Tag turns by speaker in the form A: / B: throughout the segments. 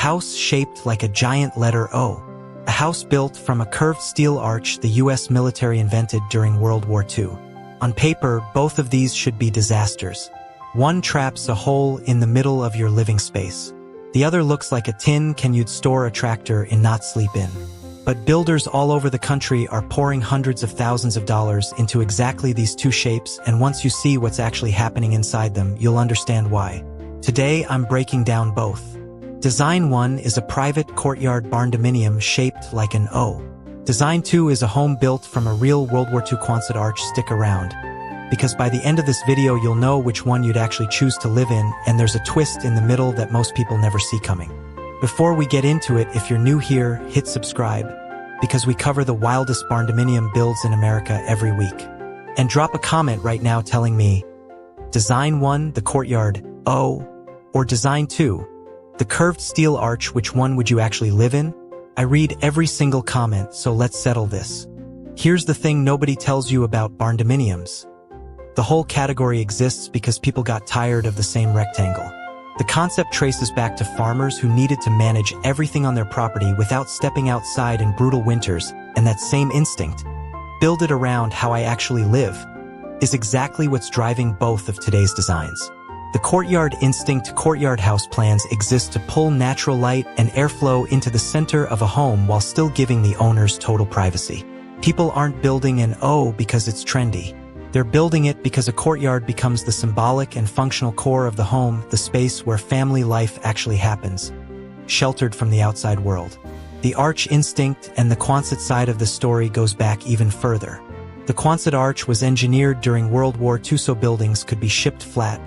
A: house shaped like a giant letter O. A house built from a curved steel arch the U.S. military invented during World War II. On paper, both of these should be disasters. One traps a hole in the middle of your living space. The other looks like a tin can you'd store a tractor and not sleep in. But builders all over the country are pouring hundreds of thousands of dollars into exactly these two shapes, and once you see what's actually happening inside them, you'll understand why. Today, I'm breaking down both. Design 1 is a private courtyard barndominium shaped like an O. Design 2 is a home built from a real World War II Quonset arch. Stick around, because by the end of this video you'll know which one you'd actually choose to live in, and there's a twist in the middle that most people never see coming. Before we get into it, if you're new here, hit subscribe, because we cover the wildest barndominium builds in America every week. And drop a comment right now telling me, Design 1, the courtyard O, or Design 2, the curved steel arch, which one would you actually live in? I read every single comment, so let's settle this. Here's the thing nobody tells you about barndominiums. The whole category exists because people got tired of the same rectangle. The concept traces back to farmers who needed to manage everything on their property without stepping outside in brutal winters, and that same instinct, build it around how I actually live, is exactly what's driving both of today's designs. The courtyard instinct courtyard house plans exist to pull natural light and airflow into the center of a home while still giving the owners total privacy. People aren't building an O because it's trendy. They're building it because a courtyard becomes the symbolic and functional core of the home, the space where family life actually happens, sheltered from the outside world. The arch instinct and the Quonset side of the story goes back even further. The Quonset arch was engineered during World War II so buildings could be shipped flat,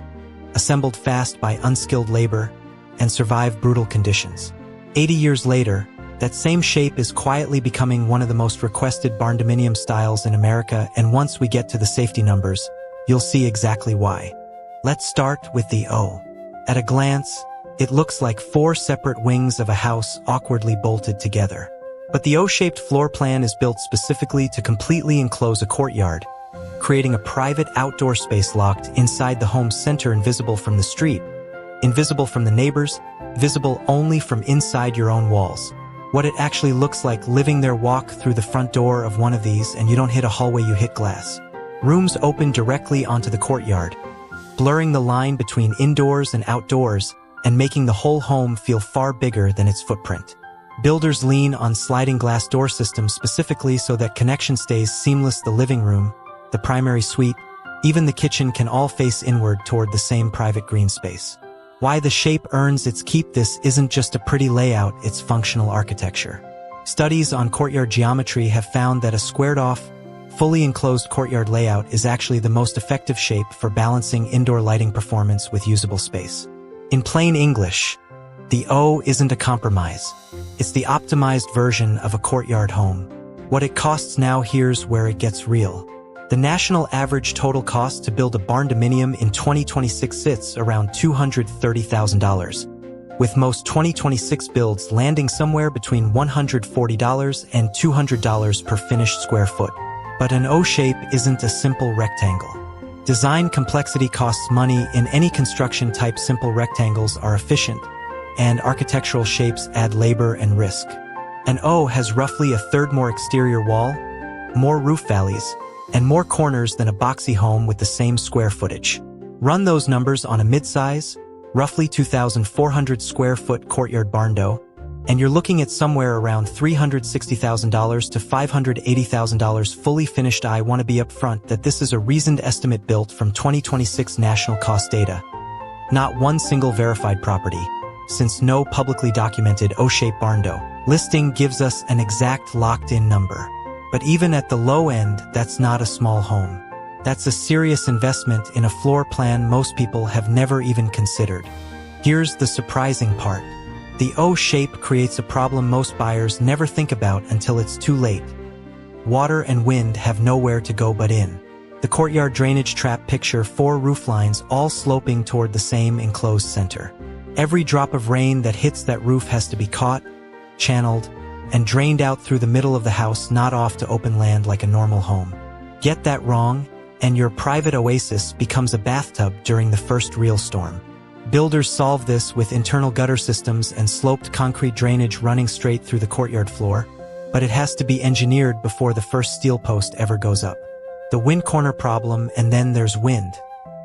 A: assembled fast by unskilled labor, and survive brutal conditions. 80 years later, that same shape is quietly becoming one of the most requested barndominium styles in America, and once we get to the safety numbers, you'll see exactly why. Let's start with the O. At a glance, it looks like 4 separate wings of a house awkwardly bolted together. But the O-shaped floor plan is built specifically to completely enclose a courtyard, creating a private outdoor space locked inside the home's center, invisible from the street, invisible from the neighbors, visible only from inside your own walls. What it actually looks like living there: walk through the front door of one of these and you don't hit a hallway, you hit glass. Rooms open directly onto the courtyard, blurring the line between indoors and outdoors and making the whole home feel far bigger than its footprint. Builders lean on sliding glass door systems specifically so that connection stays seamless. The living room, the primary suite, even the kitchen can all face inward toward the same private green space. Why the shape earns its keep: this isn't just a pretty layout, it's functional architecture. Studies on courtyard geometry have found that a squared-off, fully enclosed courtyard layout is actually the most effective shape for balancing indoor lighting performance with usable space. In plain English, the O isn't a compromise. It's the optimized version of a courtyard home. What it costs now: here's where it gets real. The national average total cost to build a barndominium in 2026 sits around $230,000, with most 2026 builds landing somewhere between $140 and $200 per finished square foot. But an O-shape isn't a simple rectangle. Design complexity costs money. In any construction type, simple rectangles are efficient, and architectural shapes add labor and risk. An O has roughly a third more exterior wall, more roof valleys, and more corners than a boxy home with the same square footage. Run those numbers on a mid-size, roughly 2,400 square foot courtyard barndo, and you're looking at somewhere around $360,000 to $580,000 fully finished. I want to be upfront that this is a reasoned estimate built from 2026 national cost data, not one single verified property, since no publicly documented O-shaped barndo listing gives us an exact locked-in number. But even at the low end, that's not a small home. That's a serious investment in a floor plan most people have never even considered. Here's the surprising part. The O shape creates a problem most buyers never think about until it's too late. Water and wind have nowhere to go but in. The courtyard drainage trap: picture 4 roof lines all sloping toward the same enclosed center. Every drop of rain that hits that roof has to be caught, channeled, and drained out through the middle of the house, not off to open land like a normal home. Get that wrong, and your private oasis becomes a bathtub during the first real storm. Builders solve this with internal gutter systems and sloped concrete drainage running straight through the courtyard floor, but it has to be engineered before the first steel post ever goes up. The wind corner problem, and then there's wind.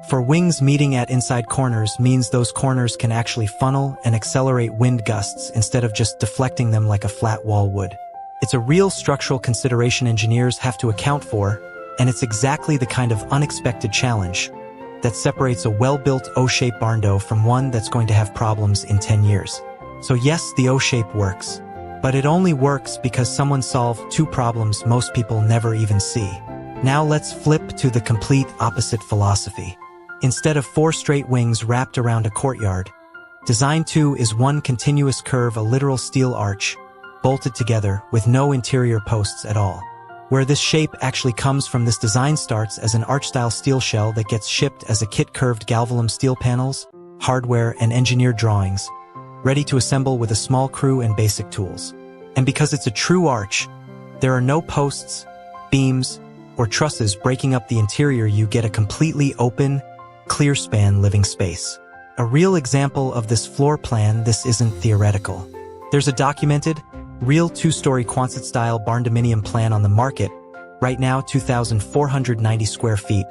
A: For wings meeting at inside corners means those corners can actually funnel and accelerate wind gusts instead of just deflecting them like a flat wall would. It's a real structural consideration engineers have to account for, and it's exactly the kind of unexpected challenge that separates a well-built O-shaped barndo from one that's going to have problems in 10 years. So yes, the O-shape works, but it only works because someone solved two problems most people never even see. Now let's flip to the complete opposite philosophy. Instead of 4 straight wings wrapped around a courtyard, Design 2 is one continuous curve, a literal steel arch, bolted together with no interior posts at all. Where this shape actually comes from, this design starts as an arch-style steel shell that gets shipped as a kit, curved galvalume steel panels, hardware, and engineered drawings, ready to assemble with a small crew and basic tools. And because it's a true arch, there are no posts, beams, or trusses breaking up the interior. You get a completely open, clear span living space. A real example of this floor plan. This isn't theoretical. There's a documented, real 2-story Quonset-Style Barndominium plan on the market right now, 2,490 square feet,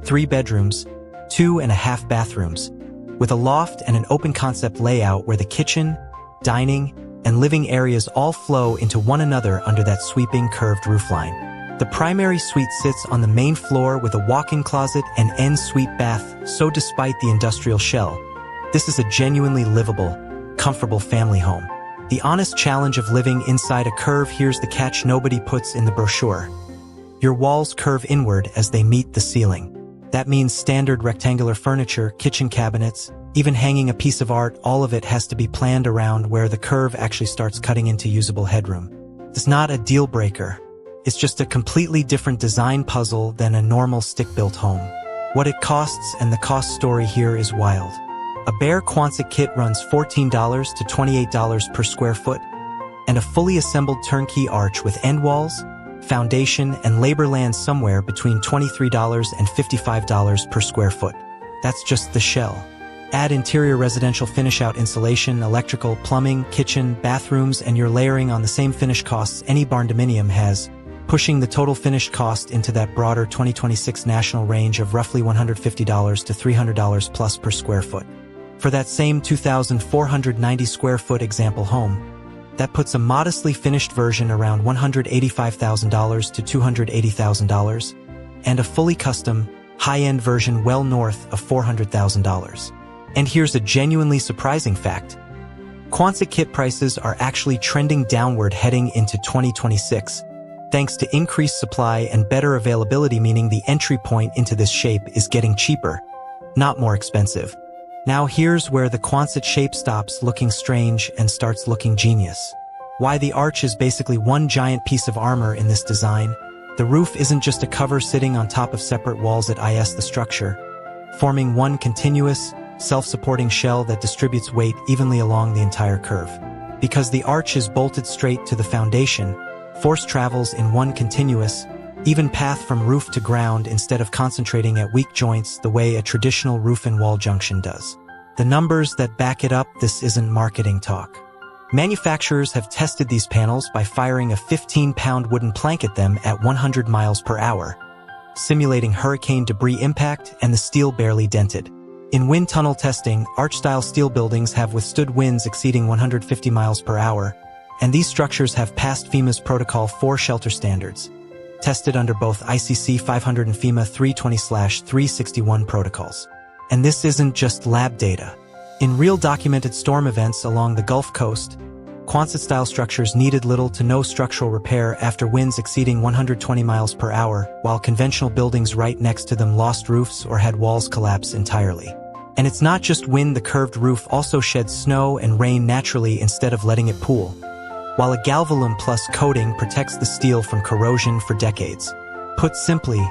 A: 3 bedrooms, 2.5 bathrooms, with a loft and an open concept layout where the kitchen, dining, and living areas all flow into one another under that sweeping curved roofline. The primary suite sits on the main floor with a walk-in closet and en-suite bath, so despite the industrial shell, this is a genuinely livable, comfortable family home. The honest challenge of living inside a curve. Here's the catch nobody puts in the brochure. Your walls curve inward as they meet the ceiling. That means standard rectangular furniture, kitchen cabinets, even hanging a piece of art, all of it has to be planned around where the curve actually starts cutting into usable headroom. It's not a deal breaker. It's just a completely different design puzzle than a normal stick-built home. What it costs, and the cost story here is wild. A bare Quonset kit runs $14 to $28 per square foot, and a fully assembled turnkey arch with end walls, foundation, and labor lands somewhere between $23 and $55 per square foot. That's just the shell. Add interior residential finish-out insulation, electrical, plumbing, kitchen, bathrooms, and you're layering on the same finish costs any barndominium has, pushing the total finished cost into that broader 2026 national range of roughly $150 to $300 plus per square foot. For that same 2,490 square foot example home, that puts a modestly finished version around $185,000 to $280,000, and a fully custom, high-end version well north of $400,000. And here's a genuinely surprising fact. Quonset kit prices are actually trending downward heading into 2026, thanks to increased supply and better availability, meaning the entry point into this shape is getting cheaper, not more expensive. Now here's where the Quonset shape stops looking strange and starts looking genius. Why the arch is basically one giant piece of armor in this design. The roof isn't just a cover sitting on top of separate walls. It is the structure, forming one continuous, self-supporting shell that distributes weight evenly along the entire curve. Because the arch is bolted straight to the foundation, force travels in one continuous, even path from roof to ground instead of concentrating at weak joints the way a traditional roof and wall junction does. The numbers that back it up, this isn't marketing talk. Manufacturers have tested these panels by firing a 15-pound wooden plank at them at 100 miles per hour, simulating hurricane debris impact, and the steel barely dented. In wind tunnel testing, arch-style steel buildings have withstood winds exceeding 150 miles per hour, and these structures have passed FEMA's Protocol 4 shelter standards, tested under both ICC 500 and FEMA 320/361 protocols. And this isn't just lab data. In real documented storm events along the Gulf Coast, Quonset-style structures needed little to no structural repair after winds exceeding 120 miles per hour, while conventional buildings right next to them lost roofs or had walls collapse entirely. And it's not just wind. The curved roof also sheds snow and rain naturally instead of letting it pool, while a galvalume plus coating protects the steel from corrosion for decades. Put simply,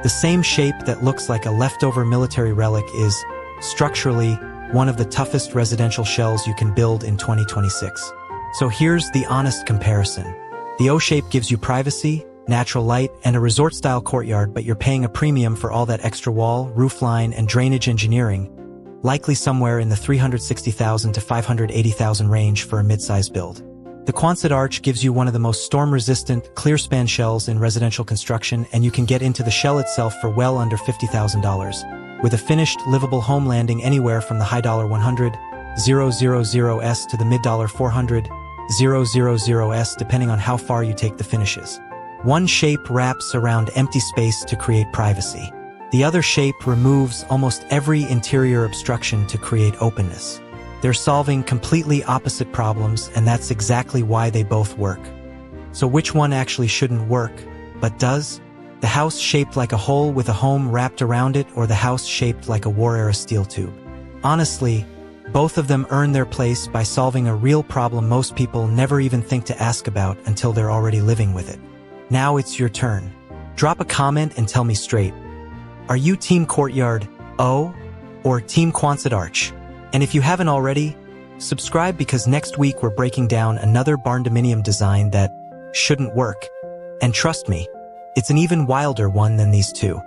A: the same shape that looks like a leftover military relic is, structurally, one of the toughest residential shells you can build in 2026. So here's the honest comparison. The O-shape gives you privacy, natural light, and a resort-style courtyard, but you're paying a premium for all that extra wall, roofline, and drainage engineering. likely somewhere in the $360,000 to $580,000 range for a mid-size build. The Quonset arch gives you one of the most storm-resistant, clear-span shells in residential construction, and you can get into the shell itself for well under $50,000, with a finished, livable home landing anywhere from the high $100,000s to the mid $400,000s depending on how far you take the finishes. One shape wraps around empty space to create privacy. The other shape removes almost every interior obstruction to create openness. They're solving completely opposite problems, and that's exactly why they both work. So which one actually shouldn't work, but does? The house shaped like a hole with a home wrapped around it, or the house shaped like a war-era steel tube? Honestly, both of them earn their place by solving a real problem most people never even think to ask about until they're already living with it. Now it's your turn. Drop a comment and tell me straight. Are you Team Courtyard O or Team Quonset Arch? And if you haven't already, subscribe because next week we're breaking down another barndominium design that shouldn't work. And trust me, it's an even wilder one than these two.